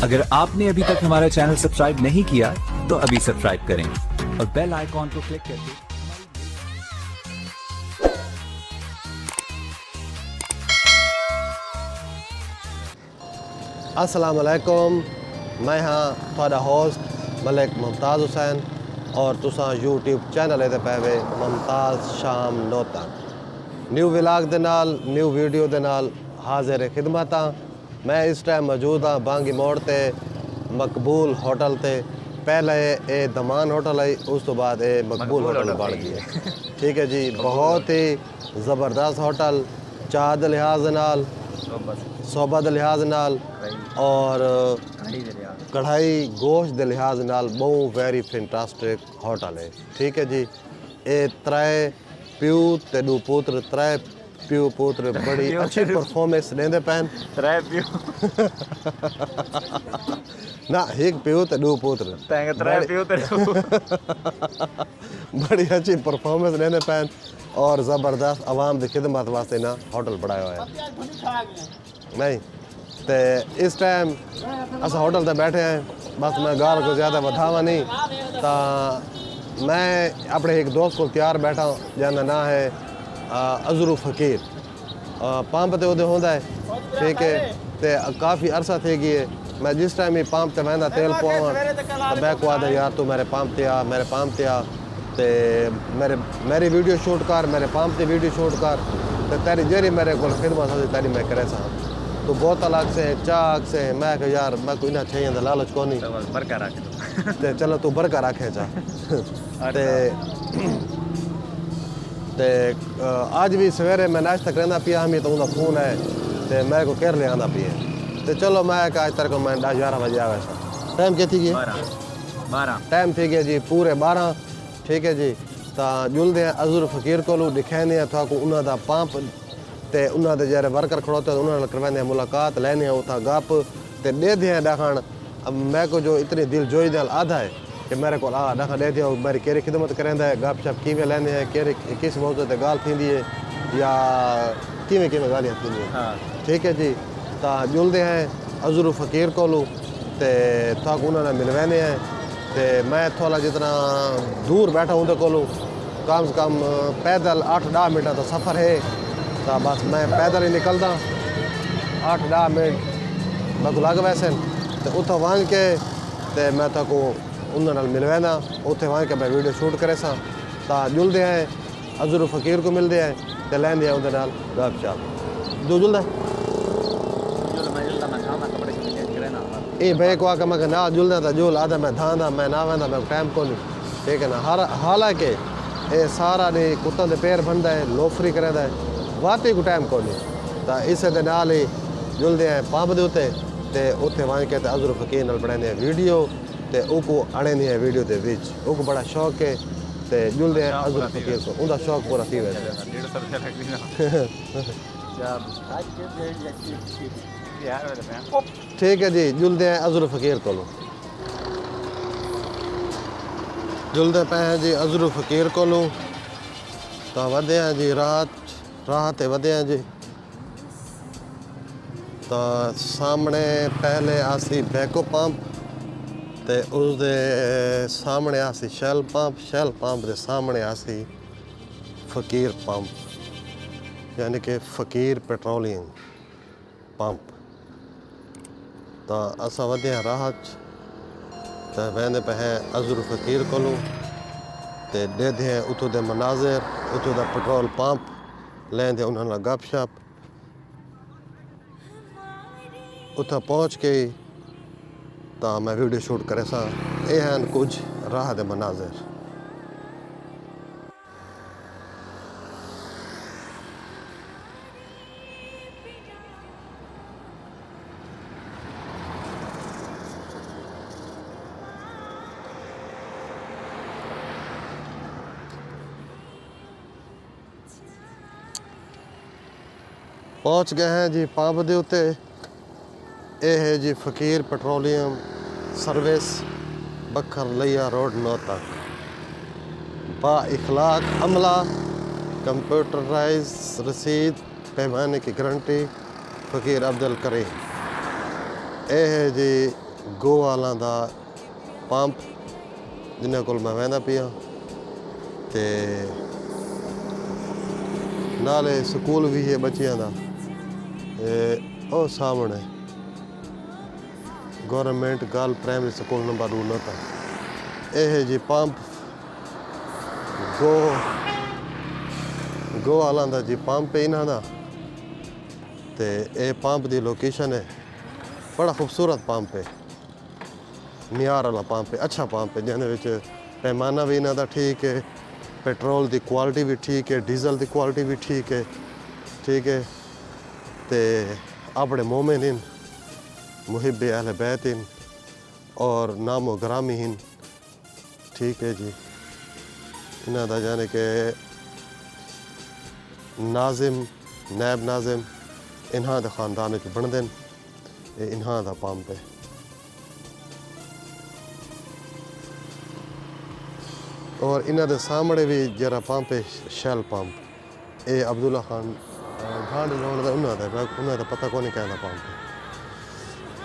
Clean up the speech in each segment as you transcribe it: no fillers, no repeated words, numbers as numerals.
अगर आपने अभी तक हमारा चैनल सब्सक्राइब नहीं किया तो अभी सब्सक्राइब करें और बेल आइकॉन को क्लिक करके अस्सलाम वालेकुम। मैं हाँ थोड़ा होस्ट मलिक मुमताज़ हुसैन और तुसा यूट्यूब चैनल पे पे मुमताज़ शाम नोता न्यू व्लॉग दे नाल न्यू वीडियो दे नाल हाजिर खिदमत हाँ। मैं इस टाइम मौजूद हाँ बांगी मोड़ ते मकबूल होटल ते। पहले ये दमान होटल है, उस तो बाद ये मकबूल होटल बन गया। ठीक है जी, बहुत ही ज़बरदस्त होटल, चाह दे लिहाज नाल, सोबा दे लिहाज नाल और कढ़ाई गोश्त दे लिहाज नाल बहुत वेरी फैंटास्टिक होटल है। ठीक है जी, ये त्रै प्यू ते दो पुत्र, त्रै प्यू पुत्र बड़ी अच्छी परफॉर्मेंस देंदे पैन। त्रै प्यू ना एक प्यू ते दो पुत्र त्रै प्यू ते बड़ी अच्छी परफॉर्मेंस देंदे पैन और ज़बरदस्त आवाम की खिदमत वास्ते ना होटल बनाया हुआ है। नहीं तो इस टाइम अस होटल ते बैठे हैं, बस मैं गाल को ज़्यादा बढ़ावा नहीं तो मैं अपने एक दोस्त को तैयार बैठा हूँ जिसका नाम है अजरू फ़कीर। पंप ते उदे होंदा है। ठीक है, तो काफ़ी अरसा थे गई है। मैं जिस टाइम ही पंप ते वहदा तेल पवां तो मैं को आदा यार तू मेरे पंप ते आ ते मेरी वीडियो शूट कर, मेरे पंप ते वीडियो शूट कर, तो तेरी जेरी मेरे को खिदमत होती तेरी मैं करे सा। तो बोतल आग से चाक से मैं कह यार मैं कोई ना चाहिए तो लालच को नहीं बरकरार रख ते चलो तू बरकरार रखे जा। ते आज भी सवेरे मैं नाश्ता करना पिया हमें तो उनका फ़ोन है तो मेरे को केर ले आना पिए तो चलो मैं आज तेरे को मैं 10-11 बजे आया था। टाइम क्या थी 12 टाइम थी गया जी पूरे 12। ठीक है जी, तो जुलते हैं अजूर फ़कीर को दिखाने था को उन्होंने पंप ते उन्होंने जरे वर्कर खड़ोते उन्होंने करवाने मुलाकात लेने उथा गप ते दे दिए डाखण। अब मैं को जो इतनी दिल जोई दिल आधा है कि मेरे को डाखा दे दिया मेरी केरी खिदमत करेंदा है, गप शप किवें लेने हैं, केरी किस मौके ते गाल थी है या किवें किवें गालियाँ थी है। ठीक है जी, तो जुलते हैं अजूर फ़कीर को ते था उन्होंने मिलवाने हैं ते मैं थोड़ा जितना दूर बैठा हूँ को कम से कम पैदल 8-10 मिनट का सफ़र है। तो बस मैं पैदल ही निकलता 8-10 मिनट मैं को लग वैसे तो उत वहाँ के ते मैं तो को उन्होंने मिलवाना उत्थे वहाँ के मैं वीडियो शूट करे सा। तो जुलते हैं अजूर फ़कीर को मिलते हैं तो लेंदे हैं उनके नाल गप शप जो जुलदा ये भाई को आकर मैं ना जुलदा था जुल आधा मैं धांदा मैं ना वंदा मैं टाइम को नहीं। ठीक है ना, हालांकि ये सारा ने कुत्ता दे पैर बनता है लोफरी करेंदा है वाकई को टाइम को नहीं। तो इस दे नाल ही जुलदे हैं पंप दे उत्ते ते उत्थे वहाँ के अजूर फ़कीर नाल बनाने वीडियो ते उको आने है वीडियो दे विच उको बड़ा शौक है ते जुलदे हैं अजूर फ़कीर को उनका शौक पूरा थी वैसे। ठीक है जी, जुलदे हैं अजूर फ़कीर को जुलदे पे हैं जी अजूर फ़कीर को तो वधे हैं जी राहत वधे हैं जी। तो सामने पहले आसी बैको पंप ते उसदे सामने आसी शैल पंप दे सामने आसी फ़कीर पंप यानी कि फ़कीर पेट्रोलियम पंप। तो असा वधे हैं राहत तो वेंदे पे हैं अजूर फ़कीर को ते दे हैं उतों दे मनाजिर उतों दा पेट्रोल पंप लेंदे उन्होंने गप शप उतना पहुँच के तो मैं वीडियो शूट करे सा। ये हैं कुछ राह दे मनाजिर। पहुँच गए हैं जी पंप दे उत्ते। ये है जी फ़कीर पेट्रोलियम सर्विस बखर लिया रोड नौ तक बा इखलाक अमला कंप्यूटराइज रसीद पैमाने की गारंटी फ़कीर अब्दुल करीम। ये है जी गो वाला दा पंप जिन्हें कोल मैं वहदा पिया ते नाले स्कूल भी है बच्चियां दा ओ सामने government girl primary school number 2 नता यह जी पंप गो वाला दा जी पंप है इन्हां दा ते ये पंप दी लोकेशन है बड़ा खूबसूरत पंप है मियार वाला पंप है अच्छा पंप है जिहदे विच पैमाना भी इन्हां दा ठीक है पेट्रोल दी क्वालिटी भी ठीक है डीजल दी क्वालिटी भी ठीक है ते अपने मोमिन इन मुहिब अहले बैत इन और नामो ग्रामी इन ठीक है जी इन्हां दा जाने के नाजिम नैब नाजिम इन्हां दे खानदान च बनदे न इन्हां दा पंप है और इन्हां दे सामने भी जरा पंप है शैल पंप ये अब्दुल्ला खान ढांड लाने का उन्हां दा पता कोनी कहना पंप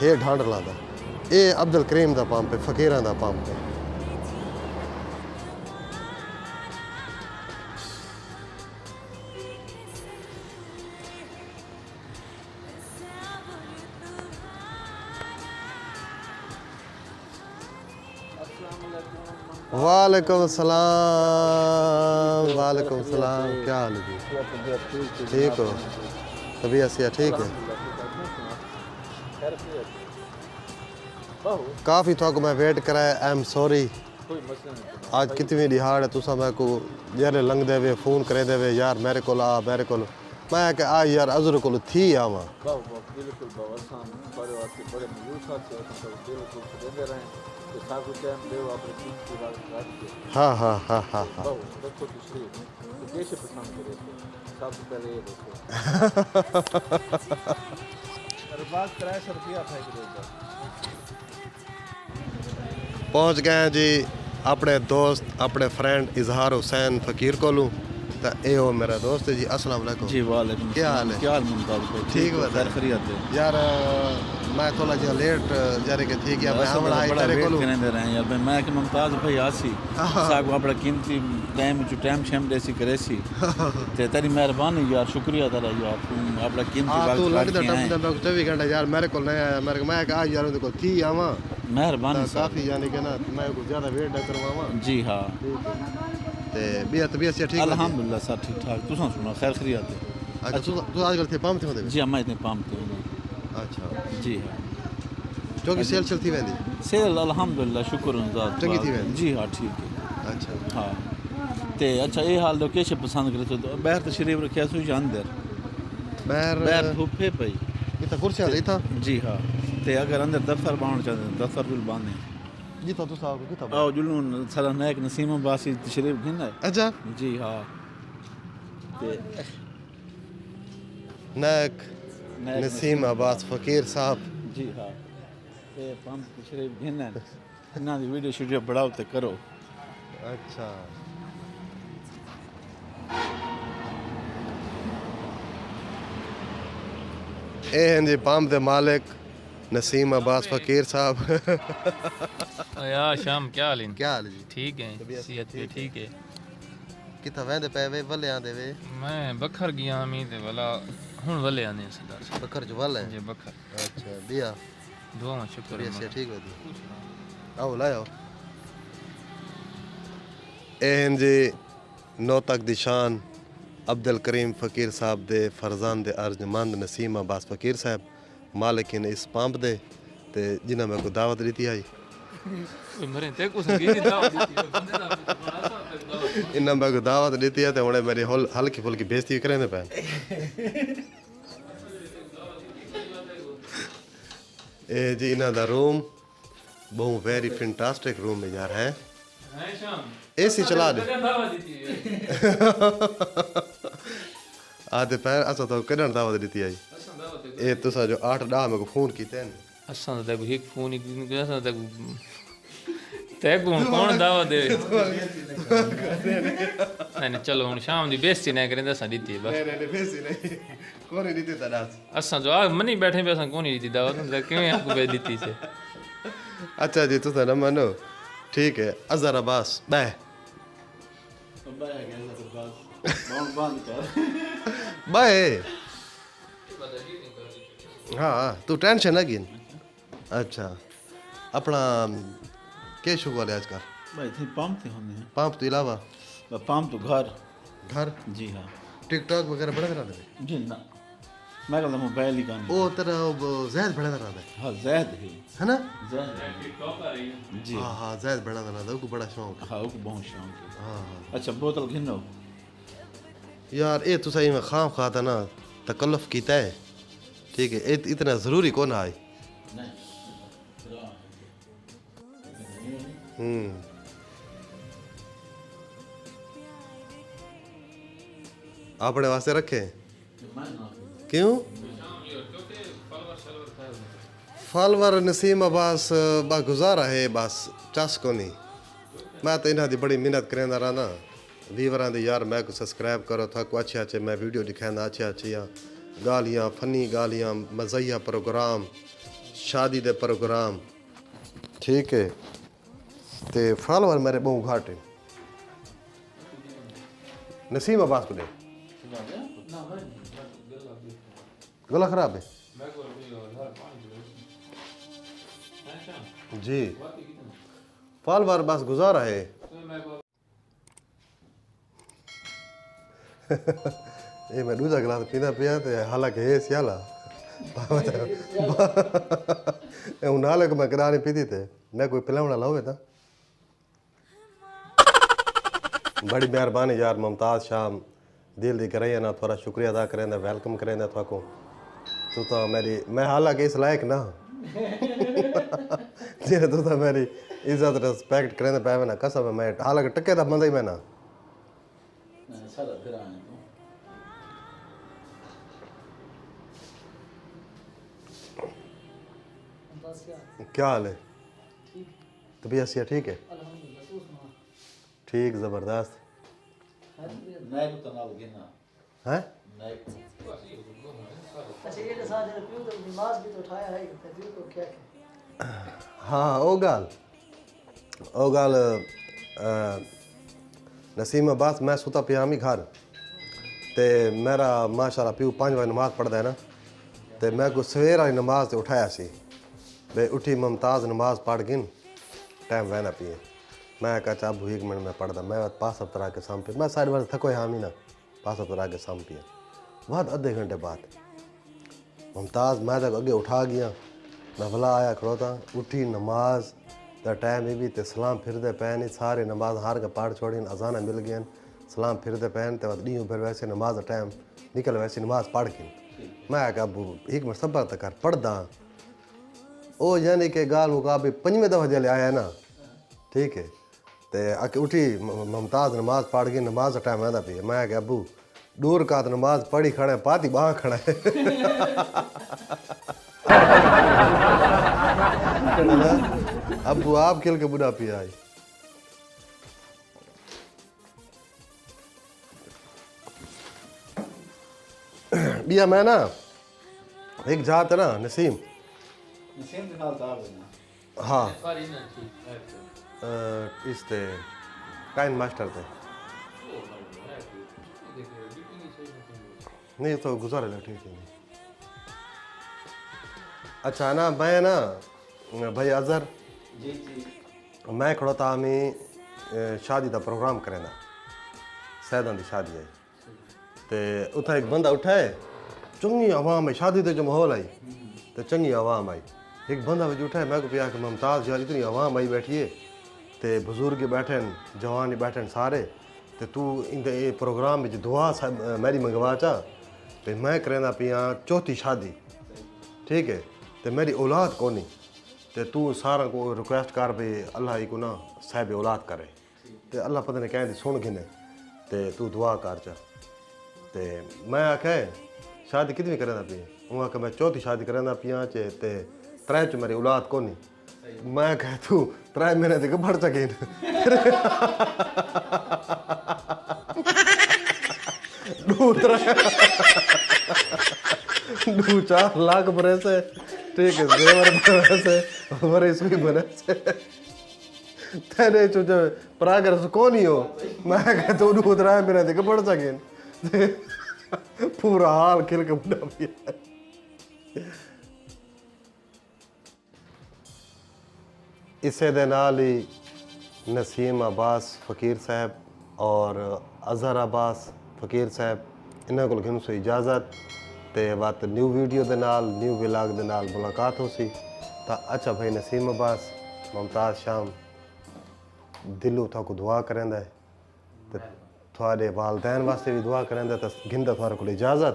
है ढांड लांदा ये अब्दुल करीम दा पंप है फकीरां दा पंप है वालेकुम सलाम क्या हाल है जी ठीक हो तबीयत से ठीक है काफ़ी थोक मैं वेट कराया आई एम सॉरी आज कितनी दिहाड़ है तुसा मैं को यार लंघ देवे फोन करे देवे यार मेरे को आ मेरे को मैं कि आ यार अजर को थी आवा बिल्कुल बाबा बड़े वास्ते बड़े मजबूत साथ से बिल्कुल देते रहे तो सब कुछ टाइम दे अपने टीम की बात कर हाँ देखो दूसरी तो कैसे पसंद करे सबसे पहले ये देखो अरे बात 300 रुपया था एक रोज पहुँच गए हैं जी अपने दोस्त अपने फ्रेंड इजहार हुसैन फ़कीर कोलू तो ये हो मेरा दोस्त है जी अस्सलाम वालेकुम जी वालेकुम क्या हाल है क्या हाल मुमताज भाई ठीक है खैर खैरियत है यार मैं थोड़ा जो लेट जारे के थी क्या मैं हमला आई तेरे कोलू दे रहे हैं यार मैं कि मुमताज भाई आसी साहब अपना कीमती टाइम शेम देसी करेसी ते तेरी मेहरबानी यार शुक्रिया तेरा यार तुम अपना कीमती वक्त तू लगदा टप 24 घंटा यार मेरे को नहीं आया मेरे मैं कहा यार उनको थी आवा मेहरबानी काफी यानी कि ना मैं कुछ ज्यादा वेट न करवावा जी हां ते तबीयत से ठीक अल्हम्दुलिल्लाह सब ठीक ठाक तुसा सुना खैर खैरियत है अच्छा तू आजकल थे पंप थे होंदे जी मैं इतने पंप थे अच्छा जी हां चौकी सेल चलती वेंदी सेल अल्हम्दुलिल्लाह शुक्र ज़ात चंगी थी वेंदी जी हां ठीक है अच्छा हाँ ते अच्छा ये हाल लोकेशन पसंद करे तो बाहर तशरीफ रखिया सो या अंदर बाहर धूप है भाई इतना कुर्सी आ इतना जी हाँ ते अगर अंदर दफ्तर बांध चाहते दफ्तर भी बांधे जी तो साहब कितना आओ जुलून सला नायक नसीम अब्बासी तशरीफ घिन है अच्छा जी हाँ ते नायक नसीम अब्बास फकीर साहब जी हाँ ते पंप तशरीफ घिन है इन्हां दी वीडियो शीडियो बढ़ाओ ते करो अच्छा ए हैं जी पंप दे मालिक नसीम अब्बास फकीर साहब यार शाम क्या हाल है क्या हाल है जी ठीक है सेहत भी ठीक है कितना वहदे पे वे वले आंदे वे मैं बखर गया मी ते वाला हुन वले आने सरदार साहब बकर जो वाला है जी बखर अच्छा दिया दुआ शुक्र ये है से ठीक है आओ लाओ ए हैं जी नौ तक दी शान अब्दुल करीम फ़कीर साहब दे फरजान दे अर्जमंद नसीम अब्बास फ़कीर साहब मालिक ने इस पंप दे ते जिन्हें मैं को दावत दी आई मरे ते कुछ की दावत दी इन्हें मैं को दावत दी है ते उन्हें मेरी हल्की फुल्की बेइज्जती करेंदे पे ए जी इन्हां दा रूम बहुत वेरी फैंटास्टिक रूम है यार है एसी चला दे आधे पैर अच्छा तो कदन दावत दी आई ए तुसा जो 8-10 मेरे को फोन कीते हैं असां ते एक फोन ही असां ते कौन दावत दे नहीं चलो हुन शाम दी बेइज्जती ना करेंदे असां दी बस नहीं बेसी नहीं कोनी दी ता दास असां जो आ मनी बैठे पे असां कोनी दी दावत किवें आपको बे दी से अच्छा जी तुस न मनो ठीक है अजहर अब्बास बाय बाय हाँ तू टेंशन ना गिन अच्छा अपना के शुग वाले आजकल भाई थे पंप थे होने हैं पंप तो अलावा पंप तो घर घर जी हाँ टिकटॉक वगैरह बड़ा रहा है जी ना मैं कहता मोबाइल ही गाने ओ तेरा जैद बड़ा रहा है हाँ जैद है ना जैद जी हाँ हाँ जैद बड़ा रहा है उसको बड़ा शौक है हाँ वो बहुत शौक है हाँ हाँ अच्छा बोतल घिनो यार ये तो सही में खाम खाता ना तकल्लुफ कीता है ठीक है इतना ज़रूरी कौन आई अपने वास्ते रखे क्यों फलवर नसीम अब्बास बा गुजारा है बस चस को नहीं मैं तो इन्हां दी बड़ी मेहनत करेंदा रहा ना वीवरां दी यार मैं को सब्सक्राइब करो था को अच्छे अच्छे मैं वीडियो दिखांदा अच्छे अच्छियां गालियां फनी गालियां मज़ाहिया प्रोग्राम शादी दे प्रोग्राम ठीक है ते फॉलोअर मेरे बहुत घाट हैं नसीम अब्बास को दे गला खराब है जी फॉलोअर बस गुजारा है ये मैं दूसरा गिलास पींदा पिया ते हालांकि है सियाला उन हाल को मैं कदा नहीं पीती थे मैं कोई पिलावना लावे था बड़ी मेहरबानी यार मुमताज़ शाम दिल दी करे ना थोड़ा शुक्रिया अदा करें वेलकम करें थको तू तो मेरी मैं हालांकि इस लायक ना जी तू तो मेरी इज्जत रिस्पेक्ट करें पे ना कसम है मैं हालांकि टके दा बंदा ही मैं ना क्या हाल है तबीयत से ठीक है ठीक ज़बरदस्त हैं हाँ ओ गाल नसीम अब्बास मैं सुता पिया मी घर ते मेरा माशाल्लाह प्यू 5 बजे नमाज पढ़दा है ना ते मैं को सवेर वाली नमाज ते उठाया सी बे उठी मुमताज़ नमाज पढ़ गिन टाइम वहना पिए मैं कहा चाबू 1 मिनट में पढ़दा मैं पास तरह के साम पे मैं साइड वाले थको हाँ ही ना पास तरह के साम पिए बाद आधे घंटे बाद मुमताज़ मैं तक अगे उठा गया नफला आया खड़ोता उठी नमाज का टाइम भी ते सलाम फिरदे पैन सारे नमाज हार के पाठ छोड़ी अजाना मिल गए सलाम फिरदे पैन ते ॾींहुं फिर वैसे नमाज का टाइम निकल वैसे नमाज पढ़ के मैं कहा अबू 1 मिनट सबर तक कर पढ़दा ओ यानी कि गाल मुकाबले 5वें दफ़ा जल्द आया ना ठीक है ते आके उठी मुमताज़ नमाज पढ़ गई नमाज का टाइम आंदा पे मैं क्या अबू दूर का तो नमाज पढ़ी खड़े पाती बाह खड़ा है अबू आप खेल के बुढ़ा पिया आई बिया मैं ना एक जात है ना नसीम हाँ इस ते काइन मास्टर थे नहीं तो गुजारे लग ठीक है अच्छा ना मैं ना भाई अजहर मैं खड़ोता हमें शादी का प्रोग्राम करें ना सैदा की शादी है ते उतना एक बंदा उठाए चंगी आवाम है शादी तो जो माहौल आई तो चंगी आवाम आई एक बंदा भी उठाए मैं को पिया कि मुमताज़ यार इतनी आवाम आई बैठी है ते बुजुर्ग बैठे जवान बैठे सारे ते तू इन प्रोग्राम में दुआ मेरी मंगवा चा तो मैं करेंदा पिया चौथी शादी ठीक है तो मेरी औलाद कोनी ते तू सारा को रिक्वेस्ट कर भी अल्लाह को ना साहिब औलाद करे ते अल्लाह पता नहीं कहें सुन गिने ते तू दुआ कर चा ते मैं आखे शादी कितनी करेंदा पी हूँ आखे मैं चौथी शादी करेंदा पिया चे ते 3 च मेरी औलाद कोनी मैं कह तू 3 महीने तक बढ़ सके दो 4 लाख बरस है ठीक है जेवर बरस है वरे सुई बने तेरे चुच प्रागर कौन ही हो मैं कह तो उतरा मेरा देख पड़ सके पूरा हाल खिल के बुढ़ा पिया इसे दे नाल ही नसीम अब्बास फकीर साहब और अजहर अब्बास फकीर साहब इन्हां कोल घिन सो इजाज़त ते बात न्यू वीडियो दे नाल न्यू व्लॉग दे नाल मुलाकात हो सी ता अच्छा भाई नसीम अब्बास मुमताज़ शाम दिलों थाको दुआ करेंदा है ते थोड़े वालदैन वास्ते भी दुआ करेंदा तो घिंदा थोड़े को इजाज़त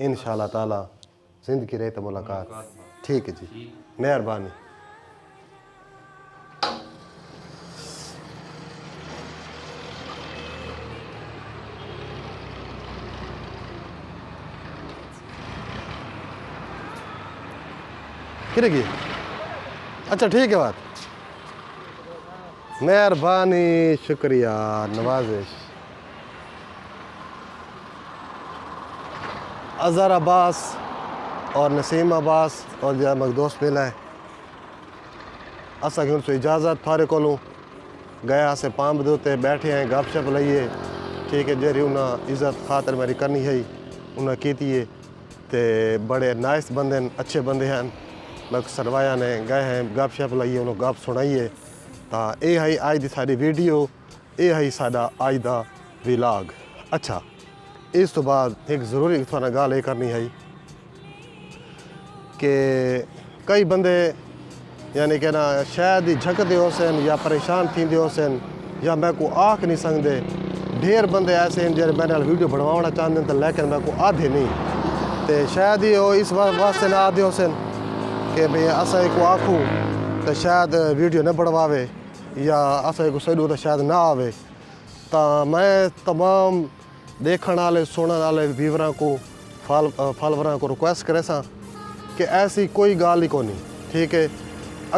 इंशाअल्लाह ताला जिंदगी रहे तो मुलाकात ठीक है जी मेहरबानी किरेगी अच्छा ठीक है बात मेहरबानी शुक्रिया नवाजिश अजहर अब्बास और नसीम अब्बास और जरा मकदोस मिला है असा कि उनसे इजाज़त थारे कोलों गया से पांब दोते बैठे हैं गपशप लइए ठीक है जेरी उन्हें इज्जत खातर मेरी करनी है उन्हें की ते बड़े नाइस बंदे अच्छे बंदे हैं लग सरवाया ने गए हैं गपशप लइए उन्होंने गप सुनाइए ता ये है आज दी सारी वीडियो ये है साडा आज दा व्लॉग अच्छा इस तो बाद एक ज़रूरी थोड़ा गाल ये करनी है कि कई बंदे यानी कि ना शायद ही झकते हो सन या परेशान थींदे हो सन या मैं को आख नहीं सकते ढेर बंदे ऐसे हैं जो मेरे वीडियो बनवाना चाहते हैं तो लेकिन मैं को आधे नहीं तो शायद ही वो इस वास्ते ना आधे हो सन कि भाई असा को आखूँ तो शायद वीडियो न बढ़वावे या असा को सही तो शायद ना आवे तो मैं तमाम देखने वाले सुनने वाले व्यूवरां को फॉलोवरां को रिक्वेस्ट करे सा कि ऐसी कोई गाल ही कोनी ठीक है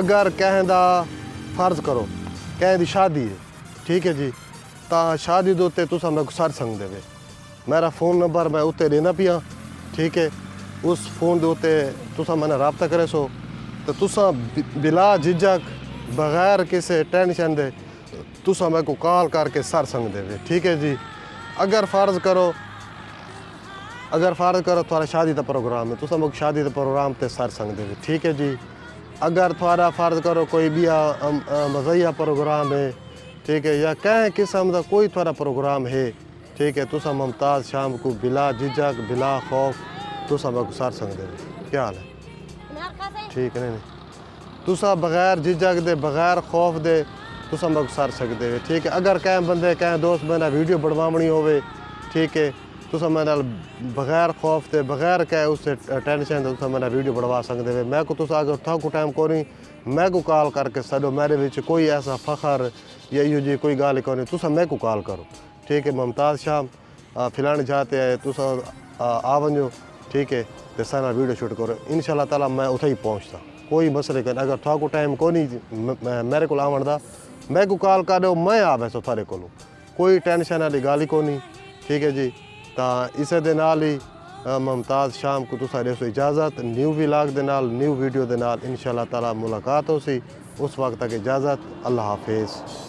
अगर कहदा फर्ज करो कह दी शादी है ठीक है जी तो शादी दे उत्ते तुसा मैं सर संग देवे मेरा फ़ोन नंबर मैं उत्ते देना पिया ठीक है उस फ़ोन दे उत्ते तुसा मैंने रब्ता करे सो तो तुसा बिला झिझक बगैर किसी टेंशन दे तुसा मैं को कॉल करके सर संग देवे ठीक है जी अगर फ़र्ज़ करो थोड़ा शादी का प्रोग्राम है तुसा मुझे शादी के प्रोग्राम ते सर संग देवे ठीक है जी अगर थोड़ा फ़र्ज़ करो कोई भी मज़हिया प्रोग्राम है ठीक है या कहीं किस्म का कोई थोड़ा प्रोग्राम है ठीक है तुसा मुमताज़ शाम को बिला झिझक बिला खौफ तुसा मुझे सर संग देवे क्या हाल है ठीक है नहीं तुसा बगैर झिझक दे बगैर खौफ दे तुसा मुझे सर सकते हो ठीक है अगर कहीं बंदे कहीं दोस्त मेरा वीडियो बनवानी होवे ठीक है तुसा मेरे बगैर खौफ दे बगैर कह उससे टेंशन दे तुसा मेरा वीडियो बनवा सकते हो मैं को तुसा अगर था को टाइम कोनी मैं को कॉल करके सडो मेरे विच कोई ऐसा फ़ख्र या इहो जी कोई गाल कोनी तुसा मैं को कॉल करो ठीक है मुमताज़ शाम फिलानी जाते है तुसा आ वञो ठीक है तो सारा वीडियो शूट करो इंशाल्लाह ताला मैं उथे ही पहुँचता कोई मसले कोन्हे अगर था को टाइम कोनी मेरे को आवन दा मैं को कॉल कर दो मैं आ वैसो थारे को कोई टेंशन वाली गाल ही कोनी ठीक है जी तो इसे दे नाल ही मुमताज़ शाम को तुसा दे सो इजाज़त न्यू व्लॉग दे नाल न्यू वीडियो दे नाल इंशाअल्लाह ताला मुलाकात हो सी उस वक्त तक इजाज़त अल्लाह हाफिज़।